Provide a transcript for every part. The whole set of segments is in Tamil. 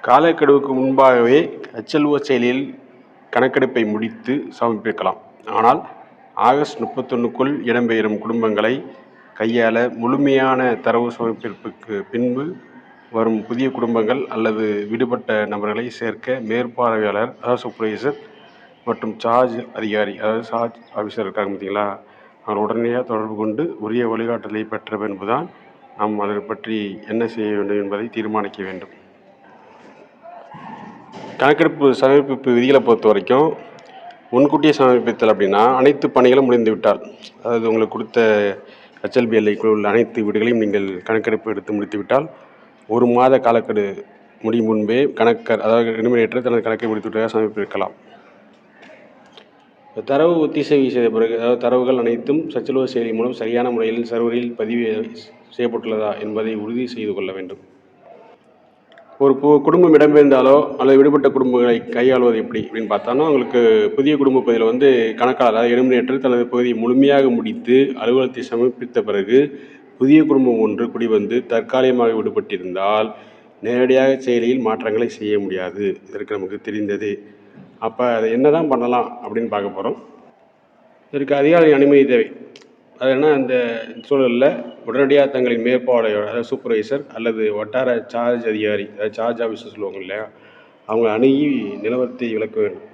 காலக்கெடுவுக்கு முன்பாகவே HLO செயலியில் கணக்கெடுப்பை முடித்து சமர்ப்பிக்கலாம். ஆனால் ஆகஸ்ட் 31க்குள் இடம்பெயரும் குடும்பங்களை கையாள முழுமையான தரவு சமர்ப்பிப்புக்கு பின்பு வரும் புதிய குடும்பங்கள் அல்லது விடுபட்ட நபர்களை சேர்க்க மேற்பார்வையாளர் சூப்பர்வைசர் மற்றும் சார்ஜ் அதிகாரி சார்ஜ் ஆஃபீஸர் இருக்காங்க பார்த்தீங்களா, அவர் உடனடியாக தொடர்பு கொண்டு உரிய வழிகாட்டுதலை பெற்ற பின்புதான் நாம் அதை பற்றி என்ன செய்ய வேண்டும் என்பதை தீர்மானிக்க வேண்டும். கணக்கெடுப்பு சமர்ப்பிப்பு விதிகளை பொறுத்த வரைக்கும் முன்கூட்டியே சமர்ப்பித்தல் அப்படின்னா அனைத்து பணிகளும் முடிந்து விட்டால், அதாவது உங்களுக்கு கொடுத்த HLBL உள்ள அனைத்து வீடுகளையும் நீங்கள் கணக்கெடுப்பு எடுத்து முடித்து விட்டால் 1 மாத காலக்கெடு முடியும் முன்பே அதாவது எனுமரேட்டர் தனது கணக்கை முடித்துவிட்டதாக சமர்ப்பிக்கலாம். தரவு ஒத்திசைவு செய்த பிறகு, அதாவது தரவுகள் அனைத்தும் HLO செயலி மூலம் சரியான முறையில் சர்வரில் பதிவு செய்யப்பட்டுள்ளதா என்பதை உறுதி செய்து கொள்ள வேண்டும். ஒரு குடும்பம் இடம்பெயர்ந்தாலோ அல்லது விடுபட்ட குடும்பங்களை கையாள்வது எப்படி அப்படின்னு பார்த்தோன்னா, உங்களுக்கு புதிய குடும்ப பகுதியில் கணக்காளர் அதாவது எனுமரேட்டர் தனது பகுதியை முழுமையாக முடித்து அலுவலகத்தை சமர்ப்பித்த பிறகு புதிய குடும்பம் ஒன்று குடிவந்து தற்காலிகமாக விடுபட்டிருந்தால் நேரடியாக செயலியில் மாற்றங்களை செய்ய முடியாது. இதற்கு நமக்கு தெரிந்தது. அப்போ அதை என்ன தான் பண்ணலாம் அப்படின்னு பார்க்க போகிறோம். இதற்கு அதிகாரி அனுமதி தேவை. அது என்ன, அந்த சூழலில் உடனடியாக தங்களின் மேற்பார்வையாளர் அதாவது சூப்பர்வைசர் அல்லது வட்டார சார்ஜ் அதிகாரி அதாவது சார்ஜ் ஆஃபீஸர் சொல்லுவாங்க இல்லையா, அவங்க அணுகி நிலவரத்தை விளக்க வேண்டும்.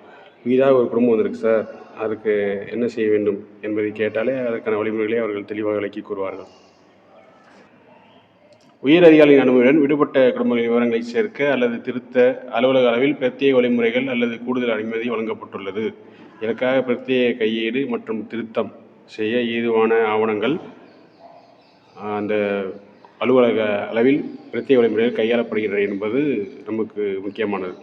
புதிதாக ஒரு குடும்பம் வந்திருக்கு சார், அதுக்கு என்ன செய்ய வேண்டும் என்பதை கேட்டாலே அதற்கான வழிமுறைகளை அவர்கள் தெளிவாக விளக்கி கூறுவார்கள். உயர் அதிகாரிகளின் அனுமதியுடன் விடுபட்ட குடும்பங்களின் விவரங்களை சேர்க்க அல்லது திருத்த அலுவலக அளவில் பிரத்யேக வழிமுறைகள் அல்லது கூடுதல் அனுமதி வழங்கப்பட்டுள்ளது. இதற்காக பிரத்யேக கையேடு மற்றும் திருத்தம் செய்ய ஏதுவான ஆவணங்கள் அந்த அலுவலக அளவில் பிரத்யேக வழிமுறைகள் கையாளப்படுகின்றன என்பது நமக்கு முக்கியமானது.